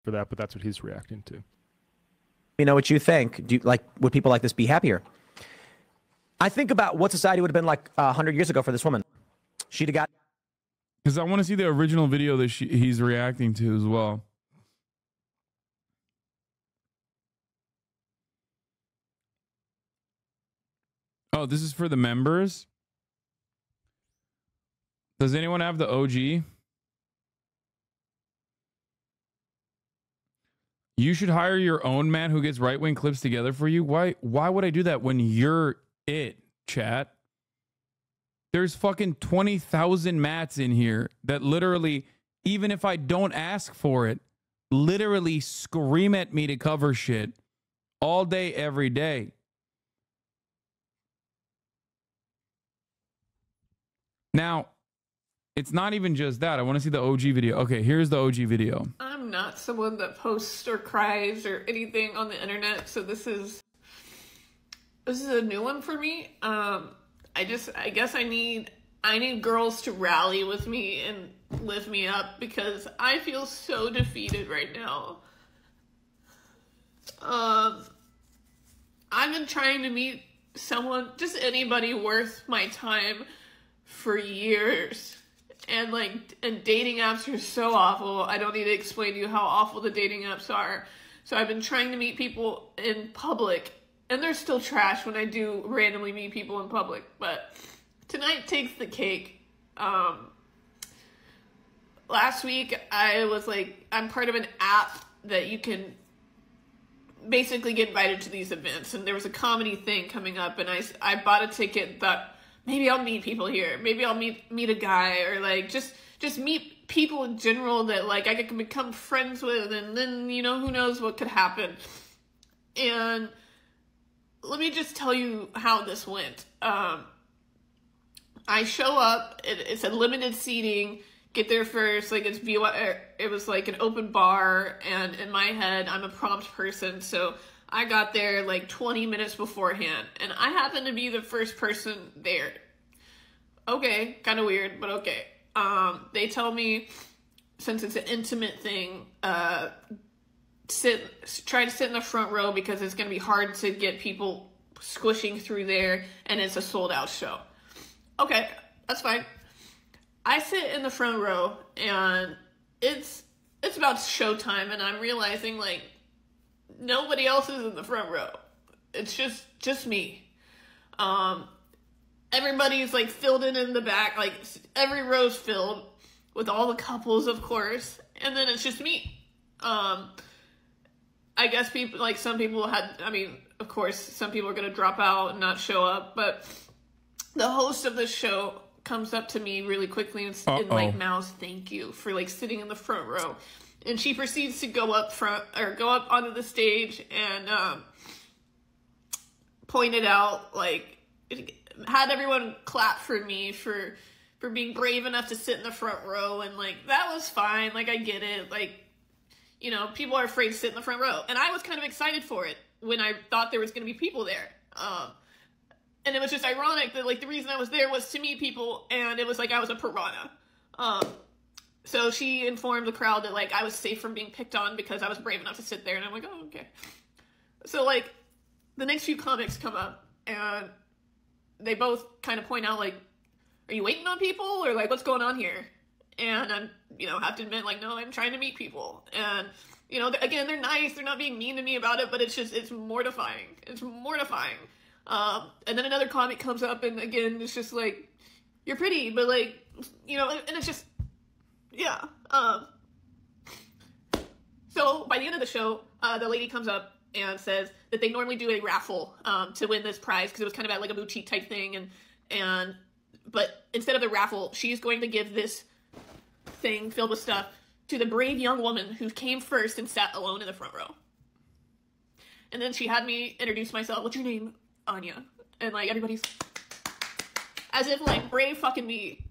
for that, but that's what he's reacting to. You know what you think? Do you, like, would people like this be happier? I think about what society would have been like 100 years ago for this woman. She'd have got. Because I want to see the original video that he's reacting to as well. Oh, this is for the members. Does anyone have the OG? You should hire your own man who gets right-wing clips together for you. Why would I do that when you're it, chat? There's fucking 20,000 mats in here that literally, even if I don't ask for it, literally scream at me to cover shit all day, every day. Now, it's not even just that. I want to see the OG video. Okay, here's the OG video. I'm not someone that posts or cries or anything on the internet, so this is a new one for me. I guess I need girls to rally with me and lift me up because I feel so defeated right now. I've been trying to meet someone, just anybody worth my time for years. And dating apps are so awful. I don't need to explain to you how awful the dating apps are. So I've been trying to meet people in public, and they're still trash when I do randomly meet people in public. But tonight takes the cake. Last week I was like, I'm part of an app that you can basically get invited to these events, and there was a comedy thing coming up, and I bought a ticket that maybe I'll meet people here. Maybe I'll meet a guy, or like just meet people in general that like I can become friends with, and then, you know, who knows what could happen. And let me just tell you how this went. I show up, it's a limited seating, get there first, like it was like an open bar, and in my head, I'm a prompt person, so I got there like 20 minutes beforehand, and I happened to be the first person there. Okay, kind of weird, but okay. They tell me, since it's an intimate thing, try to sit in the front row because it's going to be hard to get people squishing through there, and it's a sold-out show. Okay, that's fine. I sit in the front row, and it's about showtime, and I'm realizing, like, nobody else is in the front row. It's just me. Everybody's like filled in the back, like every row's filled with all the couples, of course, and then it's just me. I guess people, like some people of course, some people are gonna drop out and not show up, but the host of the show comes up to me really quickly and like mouths thank you for like sitting in the front row. And she proceeds to go up onto the stage and pointed out, like, had everyone clap for me for being brave enough to sit in the front row. And, like, that was fine. Like, I get it. Like, you know, people are afraid to sit in the front row. And I was kind of excited for it when I thought there was going to be people there. And it was just ironic that, like, the reason I was there was to meet people, and it was like I was a piranha. So she informed the crowd that, like, I was safe from being picked on because I was brave enough to sit there. And I'm like, oh, okay. So, like, the next few comics come up, and they both kind of point out, like, are you waiting on people? Or, like, what's going on here? And I'm, you know, have to admit, like, no, I'm trying to meet people. And, you know, again, they're nice. They're not being mean to me about it, but it's mortifying. It's mortifying. And then another comic comes up, and again, it's just like, you're pretty, but, like, you know, and it's just, yeah. So by the end of the show, the lady comes up and says that they normally do a raffle to win this prize because it was kind of at like a boutique type thing, but instead of the raffle, she's going to give this thing filled with stuff to the brave young woman who came first and sat alone in the front row. And then she had me introduce myself. What's your name? Anya. And like everybody's as if like brave fucking me.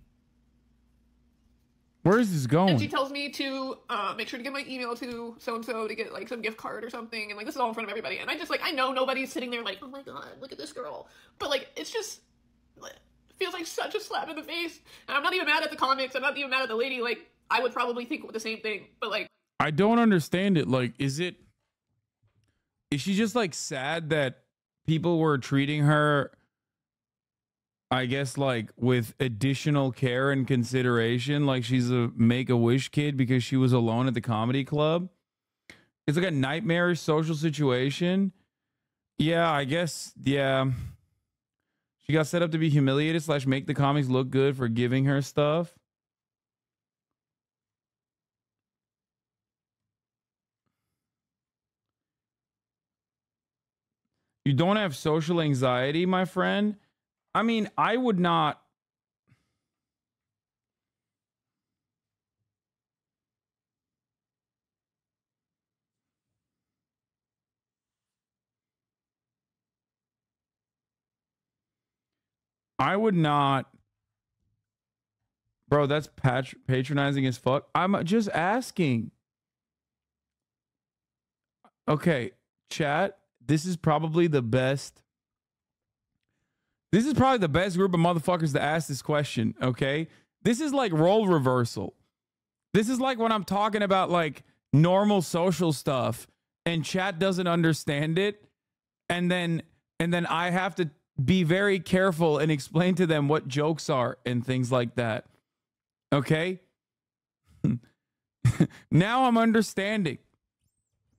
Where is this going? And she tells me to make sure to give my email to so-and-so to get, like, some gift card or something. And, like, this is all in front of everybody. And I just, like, I know nobody's sitting there like, oh, my God, look at this girl. But, like, it's just, it feels like such a slap in the face. And I'm not even mad at the comics. I'm not even mad at the lady. Like, I would probably think the same thing. But, like, I don't understand it. Like, is she just like sad that people were treating her, I guess, like with additional care and consideration, like she's a Make-A-Wish kid because she was alone at the comedy club? It's like a nightmarish social situation. Yeah, I guess. Yeah. She got set up to be humiliated / make the comics look good for giving her stuff. You don't have social anxiety, my friend? I mean, I would not. I would not. Bro, that's patronizing as fuck. I'm just asking. Okay, chat. This is probably the best. This is probably the best group of motherfuckers to ask this question, okay? This is like role reversal. This is like when I'm talking about like normal social stuff and chat doesn't understand it, and then I have to be very careful and explain to them what jokes are and things like that. Okay? Now I'm understanding.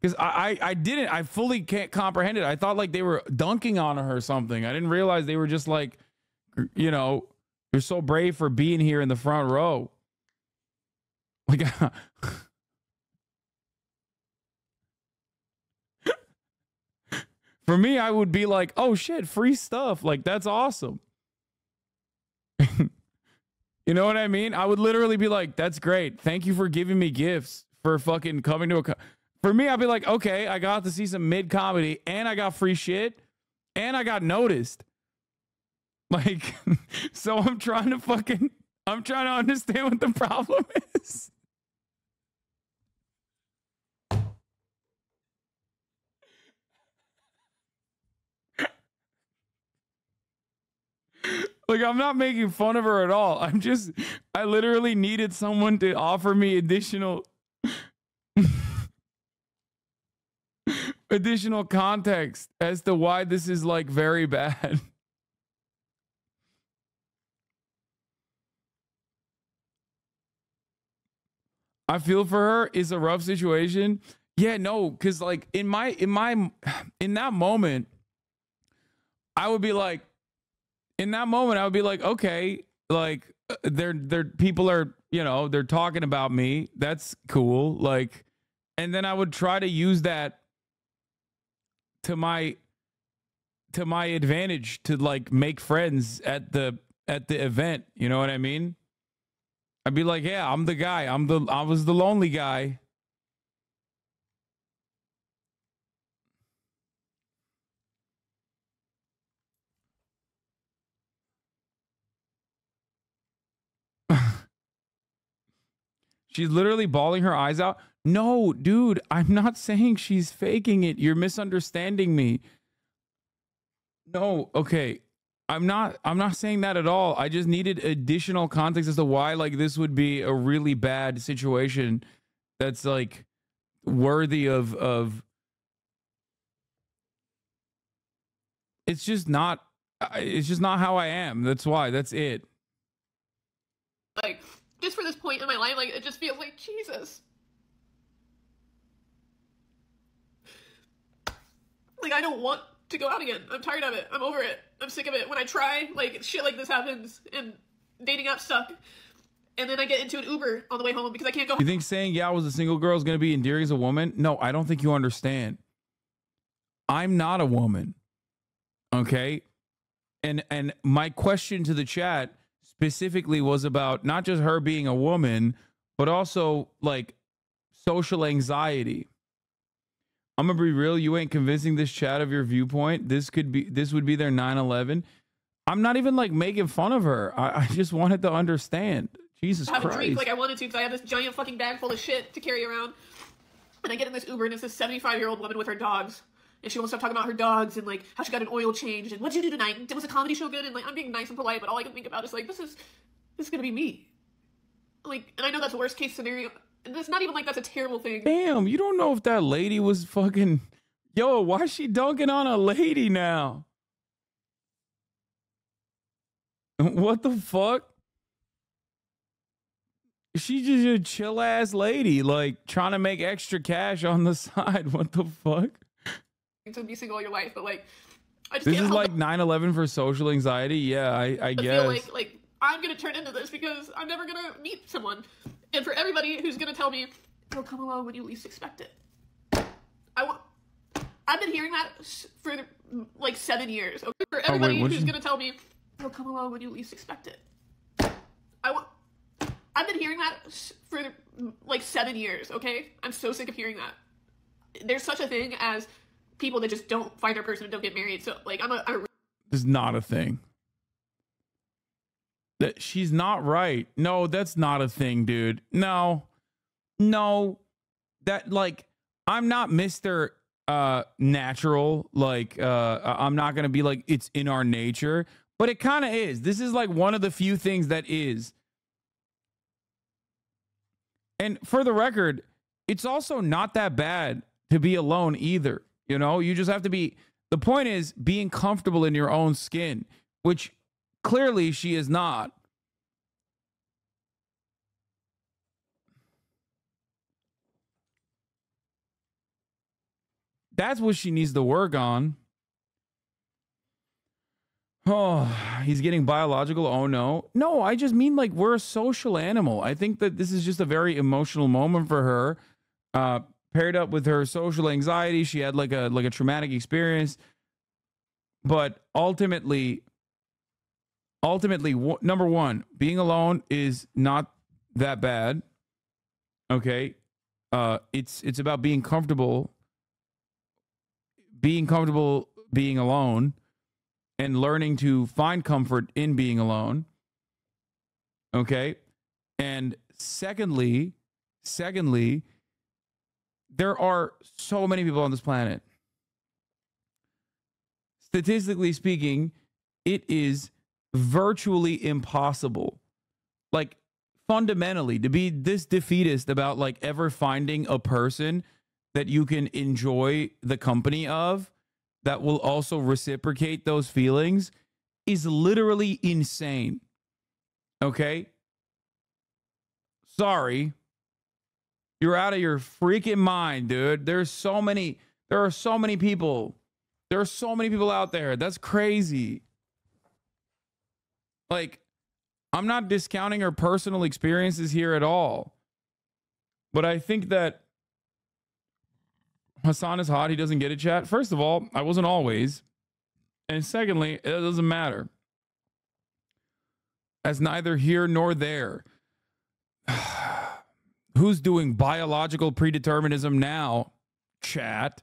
Because I fully can't comprehend it. I thought like they were dunking on her or something. I didn't realize they were just like, you know, you're so brave for being here in the front row. Like, for me, I would be like, oh shit, free stuff. Like, that's awesome. You know what I mean? I would literally be like, that's great. Thank you for giving me gifts, for fucking coming to a... For me, I'd be like, okay, I got to see some mid-comedy, and I got free shit, and I got noticed. Like, so I'm trying to understand what the problem is. Like, I'm not making fun of her at all. I literally needed someone to offer me additional context as to why this is like very bad. I feel for her. It's a rough situation. Yeah, no, because like in that moment, I would be like, okay, like they're people are, you know, they're talking about me. That's cool. Like, and then I would try to use that to my advantage to like make friends at the event. You know what I mean? I'd be like, yeah, I'm the guy. I was the lonely guy. She's literally bawling her eyes out. No, dude, I'm not saying she's faking it. You're misunderstanding me. No, okay. I'm not saying that at all. I just needed additional context as to why like this would be a really bad situation that's like worthy of it's just not how I am. That's why. That's it. Like, just for this point in my life, like, it just feels like Jesus. Like, I don't want to go out again. I'm tired of it. I'm over it. I'm sick of it. When I try, like, shit like this happens, and dating apps suck, and then I get into an Uber on the way home because I can't go. You think saying, yeah, I was a single girl is going to be endearing as a woman? No, I don't think you understand. I'm not a woman. Okay? And my question to the chat specifically was about not just her being a woman, but also like social anxiety. I'm gonna be real. You ain't convincing this chat of your viewpoint. This would be their 9/11. I'm not even like making fun of her. I just wanted to understand. Jesus Christ. I haven't drank like I wanted to because I have this giant fucking bag full of shit to carry around. And I get in this Uber and it's this 75-year-old woman with her dogs. And she wants to start talking about her dogs and like how she got an oil change and what'd you do tonight? Was the comedy show good? And like I'm being nice and polite, but all I can think about is like this is gonna be me. Like, and I know that's the worst case scenario. And it's not even like that's a terrible thing. Damn, you don't know if that lady was fucking... Yo, why is she dunking on a lady now? What the fuck? She's just a chill ass lady, like trying to make extra cash on the side. What the fuck? To be single all your life, but like, I just This can't is help like 9/11 for social anxiety. Yeah, I feel guess. like I'm gonna turn into this because I'm never gonna meet someone, and for everybody who's gonna tell me it'll come along when you least expect it, I've been hearing that for like 7 years. Okay? For everybody who's gonna tell me it'll come along when you least expect it, I've been hearing that for like 7 years. Okay, I'm so sick of hearing that. There's such a thing as people that just don't find their person and don't get married. So like, I'm a This is not a thing. That she's not right. No, that's not a thing, dude. No. That like, I'm not Mr. Natural. Like, I'm not gonna be like it's in our nature, but it kind of is. This is like one of the few things that is. And for the record, it's also not that bad to be alone either. You know, you just have to be, the point is being comfortable in your own skin, which clearly she is not. That's what she needs to work on. Oh, he's getting biological. Oh, no. No, I just mean like we're a social animal. I think that this is just a very emotional moment for her. Paired up with her social anxiety, she had like a traumatic experience. But ultimately, number one, being alone is not that bad. Okay, it's about being comfortable being alone and learning to find comfort in being alone. Okay, and secondly, there are so many people on this planet. Statistically speaking, it is virtually impossible, like fundamentally, to be this defeatist about like ever finding a person that you can enjoy the company of that will also reciprocate those feelings is literally insane. Okay? Sorry. You're out of your freaking mind, dude. There are so many people. There are so many people out there. That's crazy. Like, I'm not discounting her personal experiences here at all. But I think that Hasan is hot. He doesn't get it, chat. First of all, I wasn't always. And secondly, it doesn't matter. That's neither here nor there. Who's doing biological predeterminism now, chat?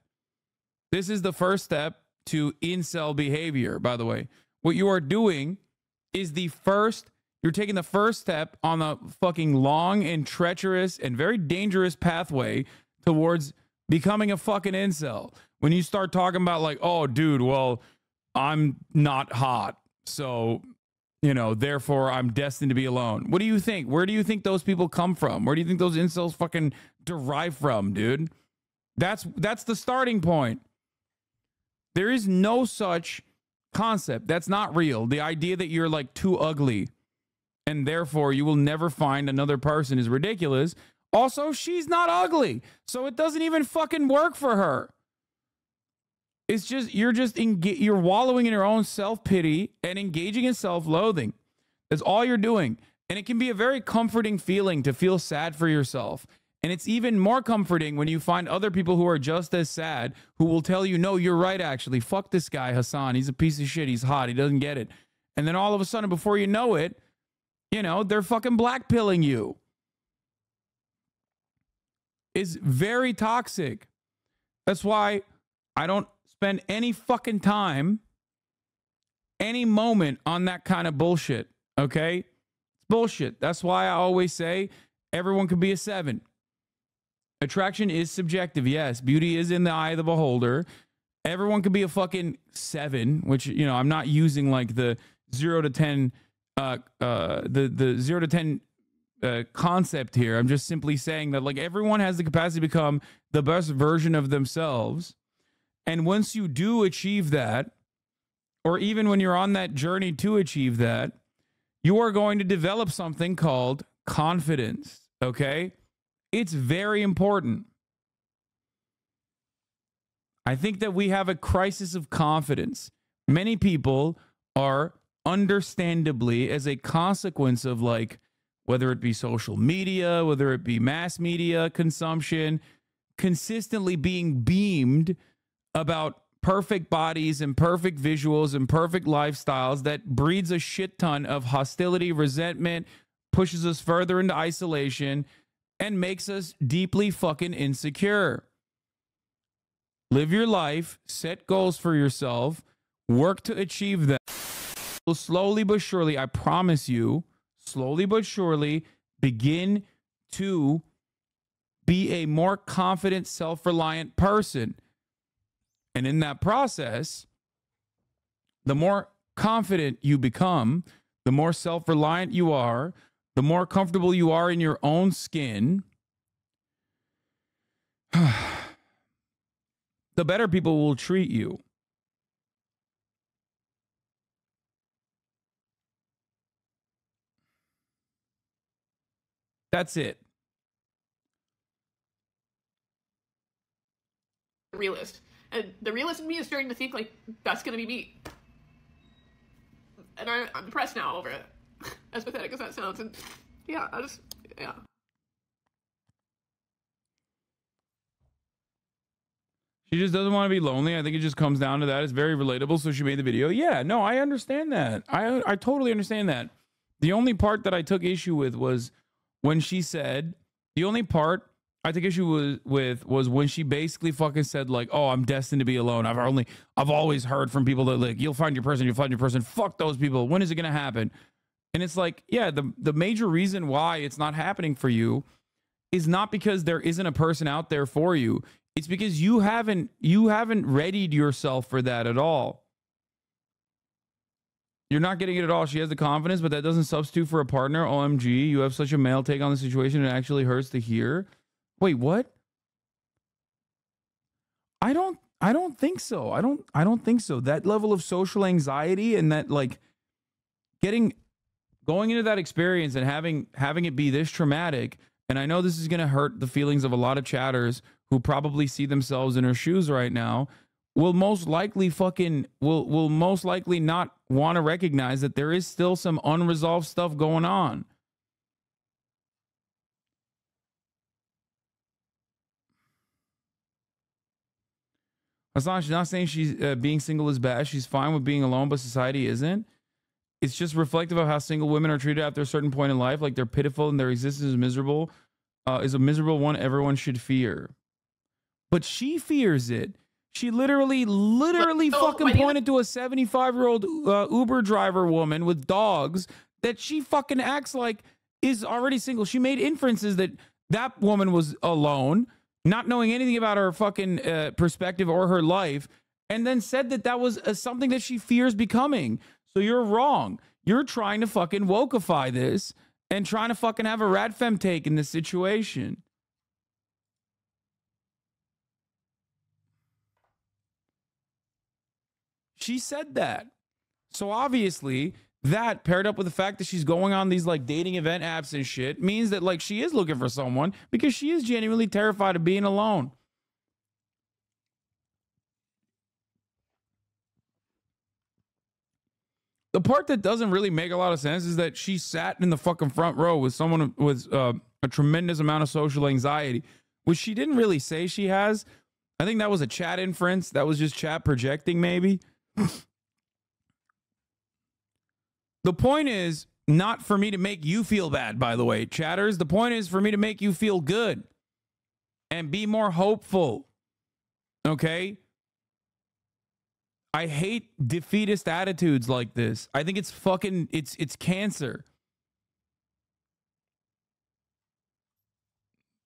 This is the first step to incel behavior, by the way. What you are doing is you're taking the first step on the fucking long and treacherous and very dangerous pathway towards becoming a fucking incel. When you start talking about like, oh, dude, well, I'm not hot, so, you know, therefore I'm destined to be alone. What do you think? Where do you think those people come from? Where do you think those incels fucking derive from, dude? That's the starting point. There is no such concept. That's not real. The idea that you're like too ugly and therefore you will never find another person is ridiculous. Also, she's not ugly, so it doesn't even fucking work for her. It's just you're wallowing in your own self-pity and engaging in self-loathing. That's all you're doing. And it can be a very comforting feeling to feel sad for yourself. And it's even more comforting when you find other people who are just as sad, who will tell you, no, you're right, actually. Fuck this guy, Hasan. He's a piece of shit. He's hot. He doesn't get it. And then all of a sudden, before you know it, you know, they're fucking blackpilling you. It's very toxic. That's why I don't spend any fucking time, any moment on that kind of bullshit, okay? It's bullshit. That's why I always say everyone can be a 7. Attraction is subjective, yes. Beauty is in the eye of the beholder. Everyone can be a fucking 7, which, you know, I'm not using like the 0 to 10, the 0 to 10 concept here. I'm just simply saying that like everyone has the capacity to become the best version of themselves. And once you do achieve that, or even when you're on that journey to achieve that, you are going to develop something called confidence. Okay? It's very important. I think that we have a crisis of confidence. Many people are understandably, as a consequence of like, whether it be social media, whether it be mass media consumption, consistently being beamed about perfect bodies and perfect visuals and perfect lifestyles that breeds a shit ton of hostility, resentment, pushes us further into isolation, and makes us deeply fucking insecure. Live your life, set goals for yourself, work to achieve them. Slowly but surely, I promise you, slowly but surely, begin to be a more confident, self-reliant person. And in that process, the more confident you become, the more self-reliant you are, the more comfortable you are in your own skin, the better people will treat you. That's it. Realist. And the realist in me is starting to think, like, that's going to be me. And I'm depressed now over it. As pathetic as that sounds. And yeah, yeah. She just doesn't want to be lonely. I think it just comes down to that. It's very relatable, so she made the video. Yeah, no, I understand that. I totally understand that. The only part that I took issue with was when she said, the only part I took issue was when she basically fucking said like, oh, I'm destined to be alone. I've always heard from people that like, you'll find your person. Fuck those people. When is it going to happen? And it's like, yeah, the major reason why it's not happening for you is not because there isn't a person out there for you. It's because you haven't readied yourself for that at all. You're not getting it at all. She has the confidence, but that doesn't substitute for a partner. OMG, you have such a male take on the situation. It actually hurts to hear. Wait, what? I don't think so. I don't think so. That level of social anxiety and that like going into that experience and having it be this traumatic, and I know this is going to hurt the feelings of a lot of chatters who probably see themselves in her shoes right now, will most likely not want to recognize that there is still some unresolved stuff going on. Hasan, she's not saying she's being single is bad. She's fine with being alone, but society isn't. It's just reflective of how single women are treated after a certain point in life. Like they're pitiful and their existence is miserable. Is a miserable one everyone should fear. But she fears it. She literally fucking pointed to a 75-year-old Uber driver woman with dogs that she fucking acts like is already single. She made inferences that woman was alone, not knowing anything about her fucking perspective or her life, and then said that was something that she fears becoming. So you're wrong. You're trying to fucking wokeify this and trying to fucking have a rad femme take in this situation. She said that. So obviously that paired up with the fact that she's going on these like dating event apps and shit means that like she is looking for someone because she is genuinely terrified of being alone. The part that doesn't really make a lot of sense is that she sat in the fucking front row with someone with a tremendous amount of social anxiety, which she didn't really say she has. I think that was a chat inference. That was just chat projecting maybe. The point is not for me to make you feel bad, by the way, chatters. The point is for me to make you feel good and be more hopeful. Okay? I hate defeatist attitudes like this. I think it's fucking, it's cancer.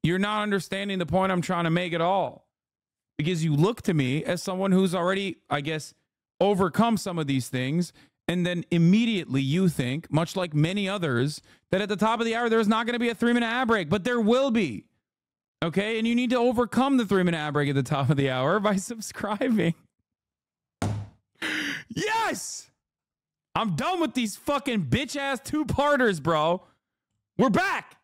You're not understanding the point I'm trying to make at all. Because you look to me as someone who's already, I guess, overcome some of these things And then immediately you think, much like many others, that at the top of the hour, there's not going to be a 3-minute ad break, but there will be. Okay. And you need to overcome the 3-minute ad break at the top of the hour by subscribing. Yes. I'm done with these fucking bitch ass 2-parters, bro. We're back.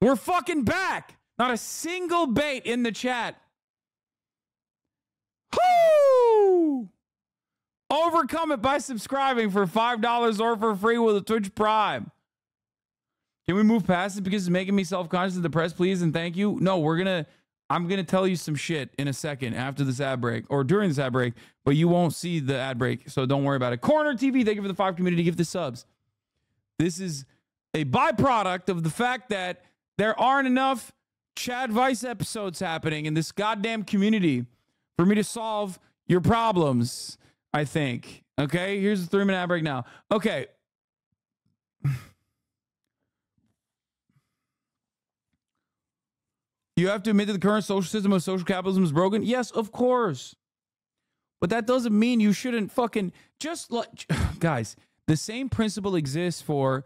We're fucking back. Not a single bait in the chat. Woo! Overcome it by subscribing for $5 or for free with a Twitch Prime. Can we move past it because it's making me self-conscious and depressed, please and thank you? No, I'm gonna tell you some shit in a second after this ad break or during this ad break, but you won't see the ad break, so don't worry about it. Corner TV, thank you for the 5 community gift the subs. This is a byproduct of the fact that there aren't enough Chad Vice episodes happening in this goddamn community for me to solve your problems, I think. Okay, here's the 3-minute ad break now. Okay. You have to admit that the current social system of social capitalism is broken? Yes, of course. But that doesn't mean you shouldn't fucking just like, guys, the same principle exists for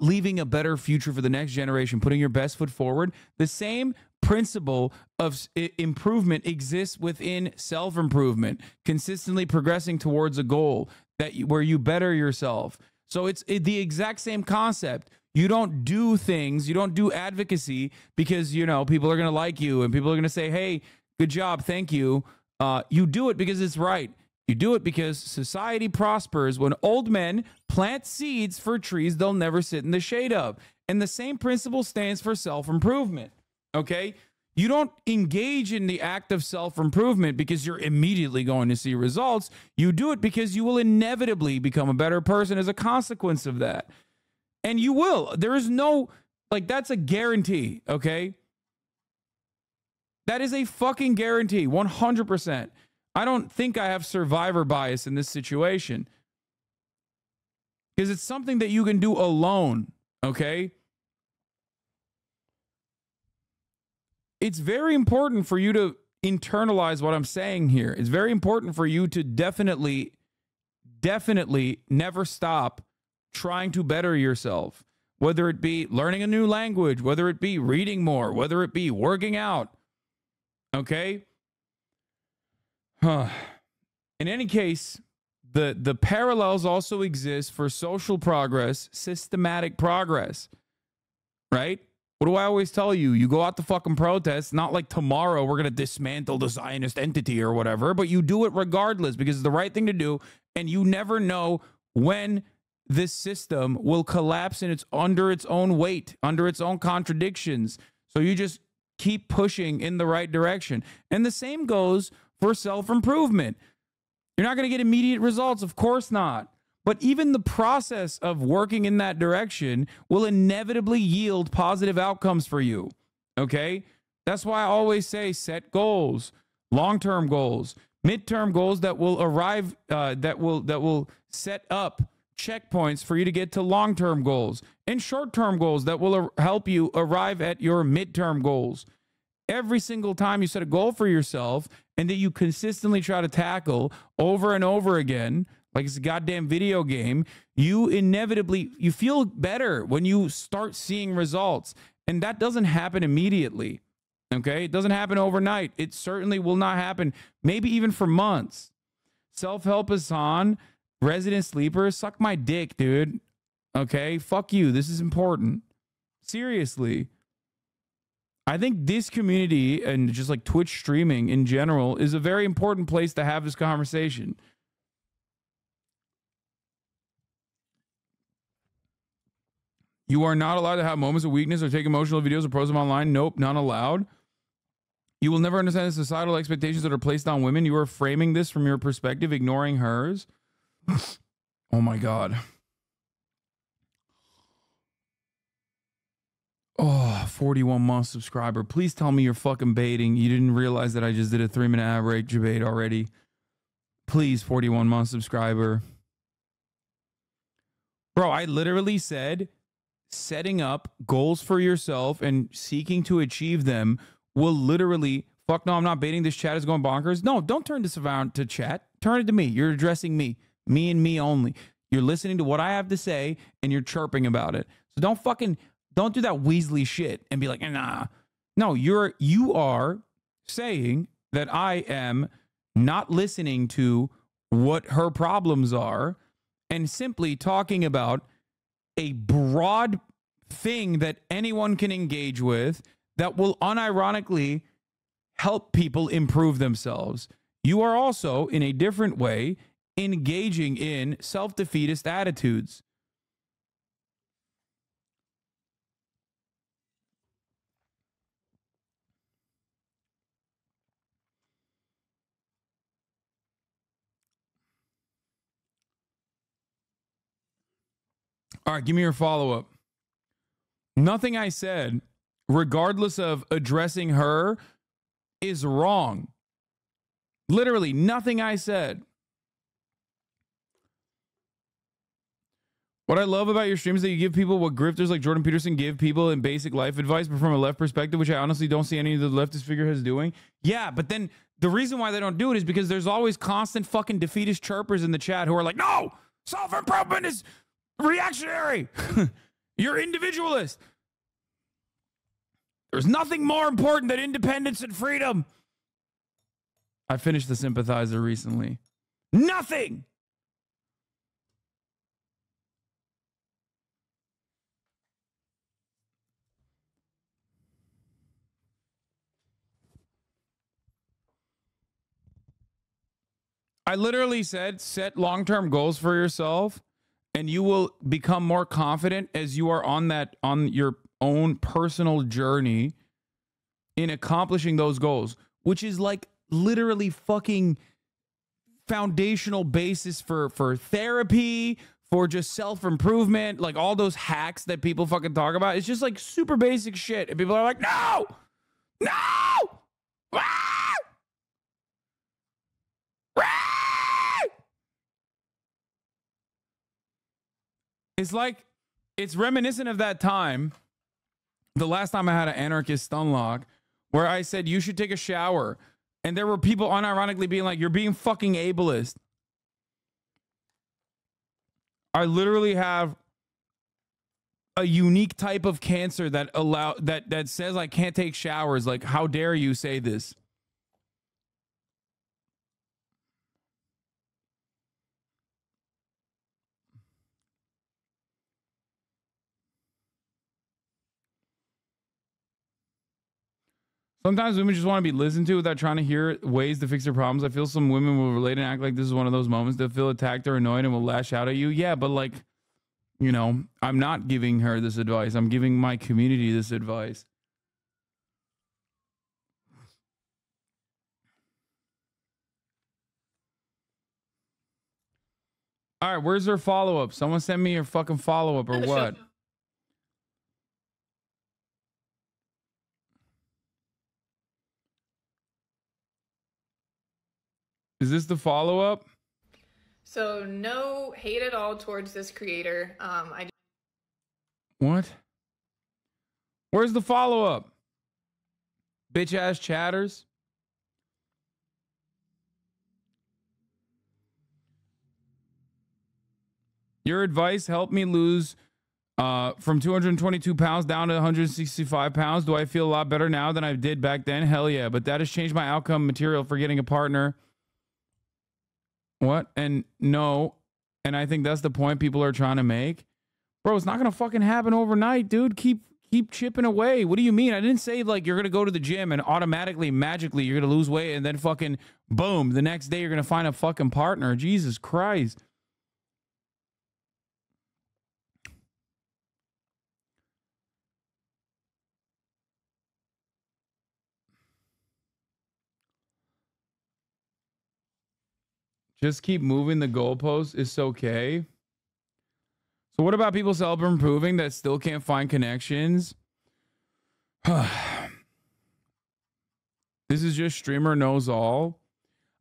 leaving a better future for the next generation, putting your best foot forward. The same principle of improvement exists within self-improvement, consistently progressing towards a goal where you better yourself. So it's the exact same concept. You don't do things, you don't do advocacy because, you know, people are going to like you and people are going to say, hey, good job, thank you. You do it because it's right. You do it because society prospers when old men plant seeds for trees they'll never sit in the shade of. And the same principle stands for self-improvement, okay? You don't engage in the act of self-improvement because you're immediately going to see results. You do it because you will inevitably become a better person as a consequence of that. And you will. There is no, like, that's a guarantee, okay? That is a fucking guarantee, 100%. I don't think I have survivor bias in this situation because it's something that you can do alone, okay? It's very important for you to internalize what I'm saying here. It's very important for you to definitely never stop trying to better yourself, whether it be learning a new language, whether it be reading more, whether it be working out, okay? In any case, the parallels also exist for social progress, systematic progress, right? What do I always tell you? You go out to fucking protest, not like tomorrow we're going to dismantle the Zionist entity or whatever, but you do it regardless because it's the right thing to do, and you never know when this system will collapse under its own weight, under its own contradictions. So you just keep pushing in the right direction. And the same goes for self-improvement. You're not going to get immediate results, of course not. But even the process of working in that direction will inevitably yield positive outcomes for you. Okay? That's why I always say set goals, long-term goals, midterm goals that will arrive, that will set up checkpoints for you to get to long-term goals, and short-term goals that will help you arrive at your midterm goals. Every single time you set a goal for yourself and that you consistently try to tackle over and over again, like it's a goddamn video game, you feel better when you start seeing results. And that doesn't happen immediately. Okay? It doesn't happen overnight. It certainly will not happen, maybe even for months. Self-help Hasan, resident sleeper, suck my dick, dude. Okay? Fuck you. This is important. Seriously. I think this community and just like Twitch streaming in general is a very important place to have this conversation. You are not allowed to have moments of weakness or take emotional videos or post them online. Nope, not allowed. You will never understand the societal expectations that are placed on women. You are framing this from your perspective, ignoring hers. Oh my God. Oh, 41-month subscriber. Please tell me you're fucking baiting. You didn't realize that I just did a 3-minute ad break debate already. Please, 41-month subscriber. Bro, I literally said setting up goals for yourself and seeking to achieve them will literally... Fuck no, I'm not baiting. This chat is going bonkers. No, don't turn this around to chat. Turn it to me. You're addressing me. Me and me only. You're listening to what I have to say and you're chirping about it. So don't do that Weasley shit and be like, nah. No, you are saying that I am not listening to what her problems are and simply talking about a broad thing that anyone can engage with that will unironically help people improve themselves. You are also, in a different way, engaging in self-defeatist attitudes. All right, give me your follow-up. Nothing I said, regardless of addressing her, is wrong. Literally, nothing I said. What I love about your streams is that you give people what grifters like Jordan Peterson give people in basic life advice, but from a left perspective, which I honestly don't see any of the leftist figureheads doing. Yeah, but then the reason why they don't do it is because there's always constant fucking defeatist chirpers in the chat who are like, no, self-improvement is reactionary. You're individualist. There's nothing more important than independence and freedom. I finished The Sympathizer recently. Nothing. I literally said, set long-term goals for yourself and you will become more confident as you are on your own personal journey in accomplishing those goals, which is like literally fucking foundational basis for therapy, for just self-improvement, like all those hacks that people fucking talk about. It's just like super basic shit. And people are like, no, no. Ah! It's like, it's reminiscent of that time, the last time I had an anarchist stun lock, where I said, you should take a shower. And there were people unironically being like, you're being fucking ableist. I literally have a unique type of cancer that that says I can't take showers. Like, how dare you say this? Sometimes women just want to be listened to without trying to hear ways to fix their problems. I feel some women will relate and act like this is one of those moments. They'll feel attacked or annoyed and will lash out at you. Yeah, but like, you know, I'm not giving her this advice. I'm giving my community this advice. All right, where's her follow-up? Someone send me your fucking follow-up or what? Is this the follow-up? So no hate at all towards this creator. What? Where's the follow-up? Bitch-ass chatters? Your advice helped me lose from 222 pounds down to 165 pounds. Do I feel a lot better now than I did back then? Hell yeah. But that has changed my outcome material for getting a partner. What? And no. And I think that's the point people are trying to make. Bro, it's not going to fucking happen overnight, dude. Keep chipping away. What do you mean? I didn't say like you're going to go to the gym and automatically, magically, you're going to lose weight and then fucking boom, the next day you're going to find a fucking partner. Jesus Christ. Just keep moving the goalposts. It's okay. So what about people self-improving that still can't find connections? This is just streamer knows all.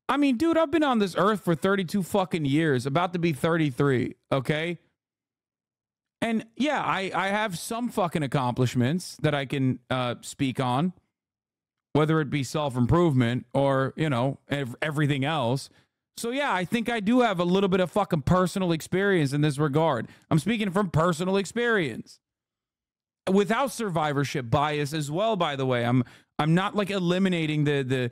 I mean, dude, I've been on this earth for 32 fucking years, about to be 33, okay? And yeah, I have some fucking accomplishments that I can speak on, whether it be self-improvement or, you know, everything else. So yeah, I think I do have a little bit of fucking personal experience in this regard. I'm speaking from personal experience. Without survivorship bias as well, by the way. I'm not like eliminating the